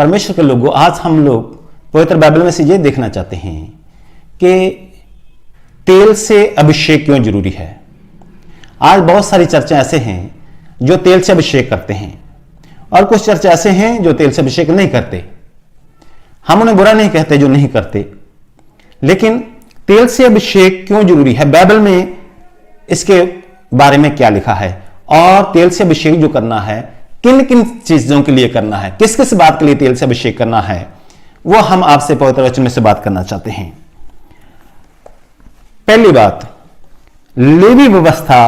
परमेश्वर के लोगों, आज हम लोग पवित्र बाइबल में से ये देखना चाहते हैं कि तेल से अभिषेक क्यों जरूरी है। आज बहुत सारी चर्चा ऐसे हैं जो तेल से अभिषेक करते हैं और कुछ चर्चा ऐसे हैं जो तेल से अभिषेक नहीं करते। हम उन्हें बुरा नहीं कहते जो नहीं करते, लेकिन तेल से अभिषेक क्यों जरूरी है, बाइबल में इसके बारे में क्या लिखा है और तेल से अभिषेक जो करना है किन किन चीजों के लिए करना है, किस किस बात के लिए तेल से अभिषेक करना है, वो हम आपसे पवित्र वचन में से बात करना चाहते हैं। पहली बात, लेवी व्यवस्था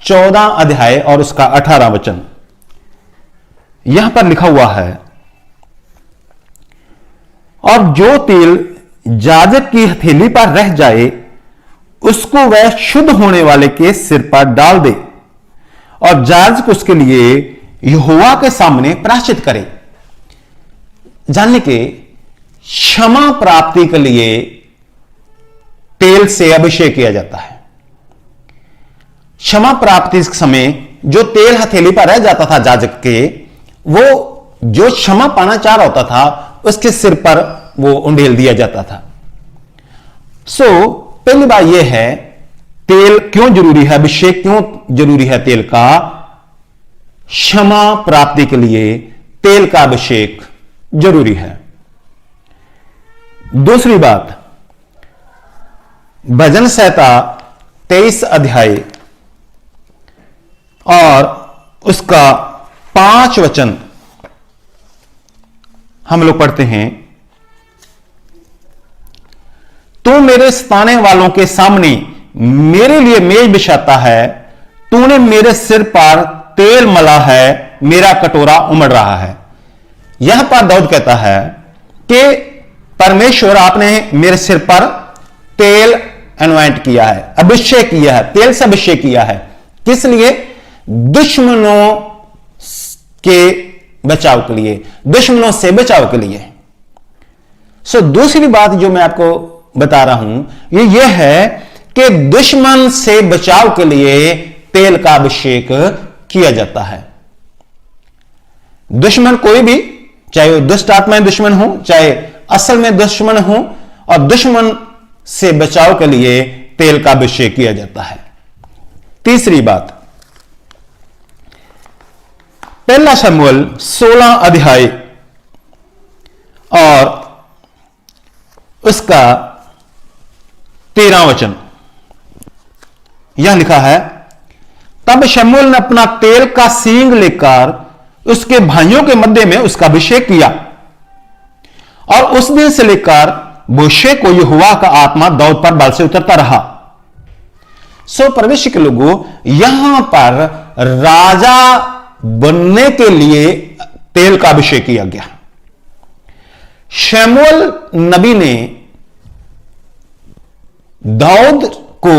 14 अध्याय और उसका 18 वचन। यहां पर लिखा हुआ है, और जो तेल याजक की हथेली पर रह जाए उसको वह शुद्ध होने वाले के सिर पर डाल दे और याजक उसके लिए यहोवा के सामने प्रायश्चित करे। जानने के क्षमा प्राप्ति के लिए तेल से अभिषेक किया जाता है। क्षमा प्राप्ति के समय जो तेल हथेली पर रह जाता था याजक के, वो जो क्षमा पाना चाह रहा होता था उसके सिर पर वो उंडेल दिया जाता था। पहली बात यह है तेल क्यों जरूरी है, अभिषेक क्यों जरूरी है तेल का। क्षमा प्राप्ति के लिए तेल का अभिषेक जरूरी है। दूसरी बात, भजन संहिता 23 अध्याय और उसका 5 वचन हम लोग पढ़ते हैं। तू मेरे सताने वालों के सामने मेरे लिए मेज बिछाता है, तूने मेरे सिर पर तेल मला है, मेरा कटोरा उमड़ रहा है। यहां पर दाऊद कहता है कि परमेश्वर आपने मेरे सिर पर तेल अनॉइंट किया है, अभिषेक किया है, तेल से अभिषेक किया है। किस लिए? दुश्मनों के बचाव के लिए, दुश्मनों से बचाव के लिए। दूसरी बात जो मैं आपको बता रहा हूं ये है कि दुश्मन से बचाव के लिए तेल का अभिषेक किया जाता है। दुश्मन कोई भी, चाहे वो दुष्ट आत्माएं दुश्मन हो, चाहे असल में दुश्मन हो, और दुश्मन से बचाव के लिए तेल का अभिषेक किया जाता है। तीसरी बात, पहला शमूएल 16 अध्याय और उसका 13 वचन। यह लिखा है, तब शमूएल ने अपना तेल का सींग लेकर उसके भाइयों के मध्य में उसका अभिषेक किया, और उस दिन से लेकर मोशे को यहोवा का आत्मा दाऊद पर बल से उतरता रहा। परमेश्वर के लोगों, यहां पर राजा बनने के लिए तेल का अभिषेक किया गया। शमूएल नबी ने दाऊद को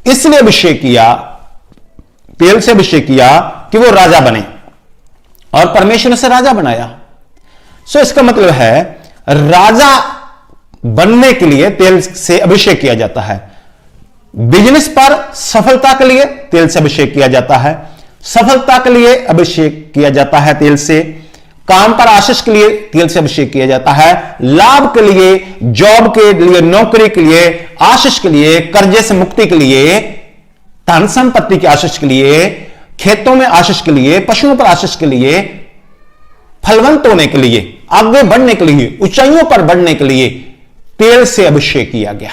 इसलिए अभिषेक किया, तेल से अभिषेक किया कि वो राजा बने, और परमेश्वर ने उसे राजा बनाया। इसका मतलब है राजा बनने के लिए तेल से अभिषेक किया जाता है। बिजनेस पर सफलता के लिए तेल से अभिषेक किया जाता है, सफलता के लिए अभिषेक किया जाता है तेल से, काम पर आशीष के लिए तेल से अभिषेक किया जाता है, लाभ के लिए, जॉब के लिए, नौकरी के लिए, आशीष के लिए, कर्जे से मुक्ति के लिए, धन संपत्ति की आशीष के लिए, खेतों में आशीष के लिए, पशुओं पर आशीष के लिए, फलवंत होने के लिए, आगे बढ़ने के लिए, ऊंचाइयों पर बढ़ने के लिए तेल से अभिषेक किया गया।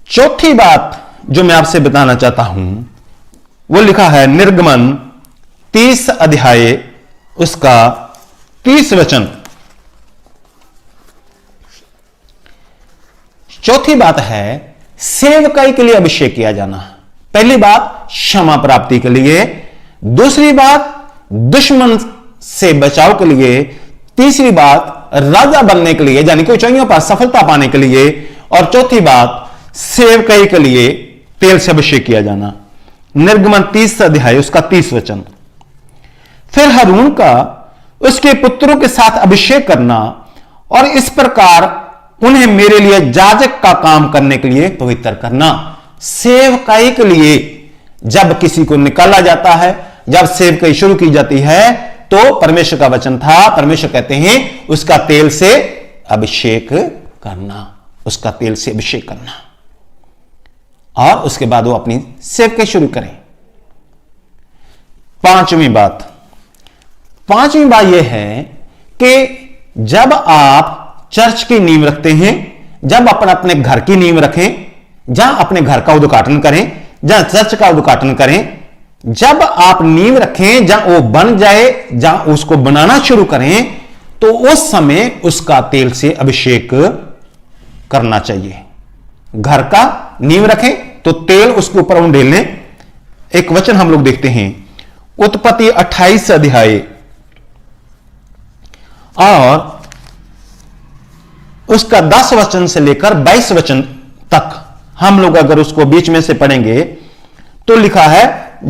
चौथी बात जो मैं आपसे बताना चाहता हूं वो लिखा है निर्गमन 30 अध्याय उसका 30 वचन। चौथी बात है सेवकाई के लिए अभिषेक किया जाना। पहली बात क्षमा प्राप्ति के लिए, दूसरी बात दुश्मन से बचाव के लिए, तीसरी बात राजा बनने के लिए यानी कि ऊंचाइयों पर सफलता पाने के लिए, और चौथी बात सेवकाई के लिए तेल से अभिषेक किया जाना। निर्गमन 30 अध्याय उसका 30 वचन। फिर हारून का उसके पुत्रों के साथ अभिषेक करना और इस प्रकार उन्हें मेरे लिए याजक का काम करने के लिए पवित्र करना। सेवकाई के लिए जब किसी को निकाला जाता है, जब सेवकाई शुरू की जाती है, तो परमेश्वर का वचन था, परमेश्वर कहते हैं उसका तेल से अभिषेक करना, उसका तेल से अभिषेक करना, और उसके बाद वो अपनी सेवकाई शुरू करें। पांचवी बात यह है कि जब आप चर्च की नींव रखते हैं, जब अपने घर की नींव रखें, जहां अपने घर का उद्घाटन करें, जहां चर्च का उद्घाटन करें, जब आप नींव रखें, जहां वो बन जाए, जहां उसको बनाना शुरू करें, तो उस समय उसका तेल से अभिषेक करना चाहिए। घर का नींव रखें तो तेल उसके ऊपर उंडेल लें। एक वचन हम लोग देखते हैं, उत्पत्ति 28 अध्याय और उसका 10 वचन से लेकर 22 वचन तक हम लोग अगर उसको बीच में से पढ़ेंगे तो लिखा है,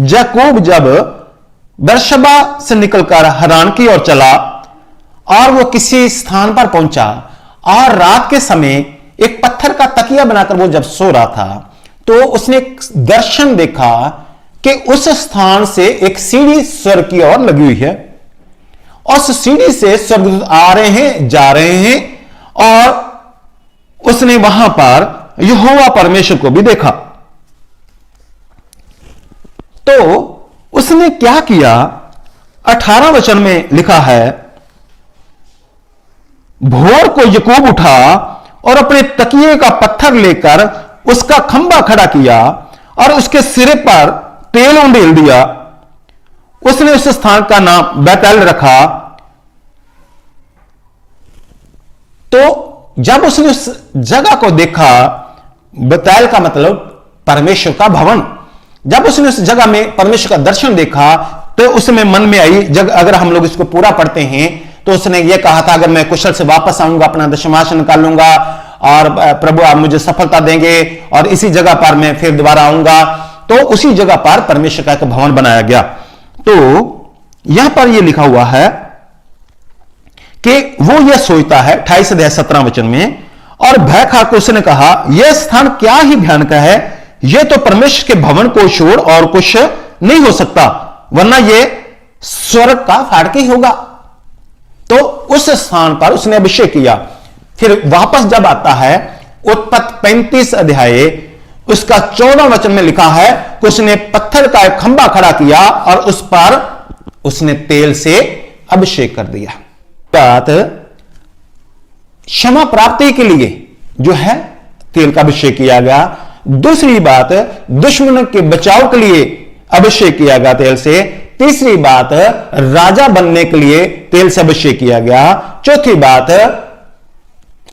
याकूब जब बेर्शेबा से निकलकर हरान की ओर चला और वो किसी स्थान पर पहुंचा और रात के समय एक पत्थर का तकिया बनाकर वो जब सो रहा था, तो उसने एक दर्शन देखा कि उस स्थान से एक सीढ़ी स्वर्ग की ओर लगी हुई है, और उस सीढ़ी से स्वर्गदूत आ रहे हैं, जा रहे हैं, और उसने वहां पर यहोवा परमेश्वर को भी देखा। तो उसने क्या किया, 18 वचन में लिखा है, भोर को याकूब उठा और अपने तकिए का पत्थर लेकर उसका खंबा खड़ा किया और उसके सिरे पर तेल उंडेल दिया। उसने उस स्थान का नाम बैतल रखा। तो जब उसने उस जगह को देखा, बैतल का मतलब परमेश्वर का भवन, जब उसने उस जगह में परमेश्वर का दर्शन देखा तो उसमें मन में आई, अगर हम लोग इसको पूरा पढ़ते हैं तो उसने ये कहा था, अगर मैं कुशल से वापस आऊंगा, अपना दशमांश निकालूंगा और प्रभु आप मुझे सफलता देंगे और इसी जगह पर मैं फिर दोबारा आऊंगा। तो उसी जगह पर परमेश्वर का एक भवन बनाया गया। तो यहां पर यह लिखा हुआ है कि वो यह सोचता है, 28 अध्याय 17 वचन में, और भय खाकर उसने कहा, यह स्थान क्या ही भयानक है, यह तो परमेश्वर के भवन को छोड़ और कुछ नहीं हो सकता, वरना यह स्वर्ग का फाटक ही होगा। तो उस स्थान पर उसने अभिषेक किया। फिर वापस जब आता है, उत्पत्ति 35 अध्याय उसका 14 वचन में लिखा है कि उसने पत्थर का एक खंबा खड़ा किया और उस पर उसने तेल से अभिषेक कर दिया। बात क्षमा प्राप्ति के लिए जो है तेल का अभिषेक किया गया। दूसरी बात, दुश्मन के बचाव के लिए अभिषेक किया गया तेल से। तीसरी बात, राजा बनने के लिए तेल से अभिषेक किया गया। चौथी बात,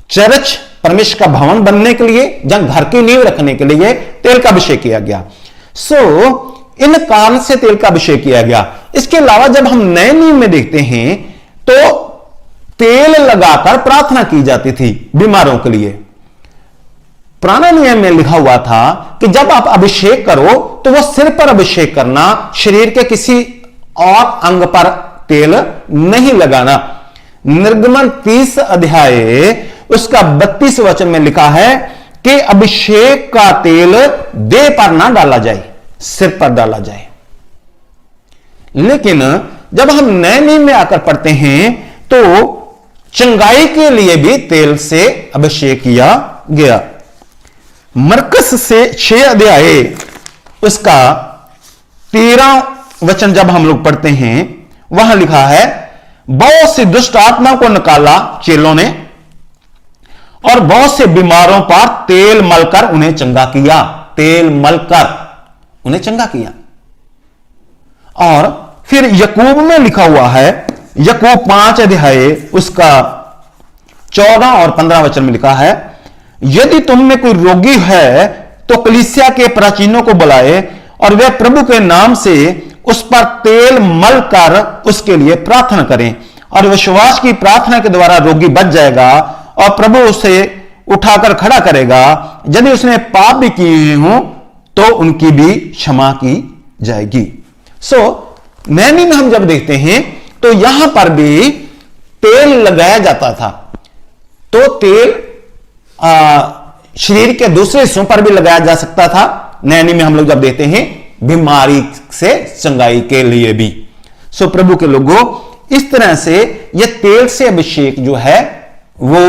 चर्च परमेश्वर का भवन बनने के लिए, जहां घर की नींव रखने के लिए तेल का अभिषेक किया गया। इन कारण से तेल का अभिषेक किया गया। इसके अलावा जब हम नए नियम में देखते हैं तो तेल लगाकर प्रार्थना की जाती थी बीमारों के लिए। पुराना नियम में लिखा हुआ था कि जब आप अभिषेक करो तो वह सिर पर अभिषेक करना, शरीर के किसी और अंग पर तेल नहीं लगाना। निर्गमन 30 अध्याय उसका 32 वचन में लिखा है कि अभिषेक का तेल देह पर ना डाला जाए, सिर पर डाला जाए। लेकिन जब हम नए नियम में आकर पढ़ते हैं तो चंगाई के लिए भी तेल से अभिषेक किया गया। मरकस से 6 अध्याय उसका 13 वचन जब हम लोग पढ़ते हैं, वहां लिखा है, बहुत सी दुष्ट आत्मा को निकाला चेलों ने और बहुत से बीमारों पर तेल मलकर उन्हें चंगा किया। तेल मलकर उन्हें चंगा किया। और फिर याकूब में लिखा हुआ है, याकूब 5 अध्याय उसका 14 और 15 वचन में लिखा है, यदि तुम में कोई रोगी है तो कलीसिया के प्राचीनों को बुलाए और वे प्रभु के नाम से उस पर तेल मलकर उसके लिए प्रार्थना करें, और विश्वास की प्रार्थना के द्वारा रोगी बच जाएगा और प्रभु उसे उठाकर खड़ा करेगा। यदि उसने पाप भी किए हों तो उनकी भी क्षमा की जाएगी। नए नियम में हम जब देखते हैं तो यहां पर भी तेल लगाया जाता था। तो तेल शरीर के दूसरे हिस्सों पर भी लगाया जा सकता था। नए नियम में हम लोग जब देखते हैं बीमारी से चंगाई के लिए भी। प्रभु के लोगों, इस तरह से यह तेल से अभिषेक जो है वो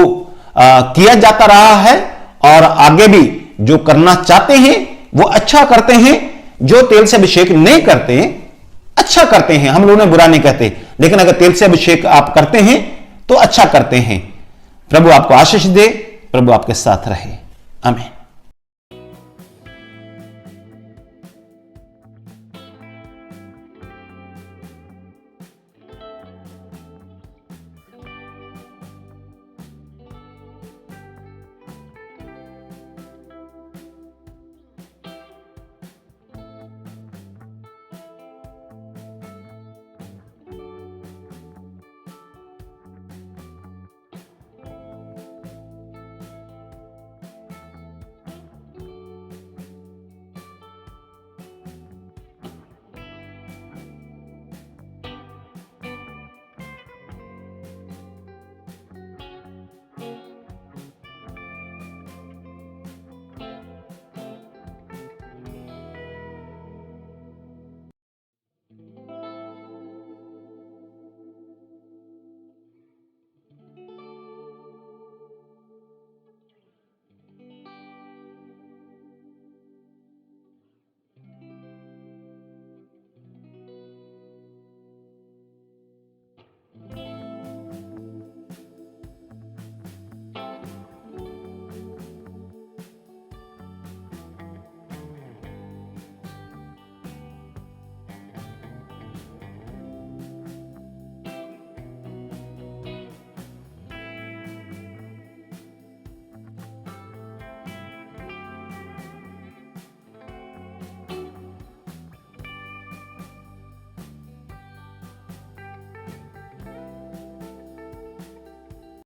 किया जाता रहा है, और आगे भी जो करना चाहते हैं वो अच्छा करते हैं। जो तेल से अभिषेक नहीं करते अच्छा करते हैं, हम लोगों ने बुरा नहीं कहते, लेकिन अगर तेल से अभिषेक आप करते हैं तो अच्छा करते हैं। प्रभु आपको आशीष दे, प्रभु आपके साथ रहे। आमीन।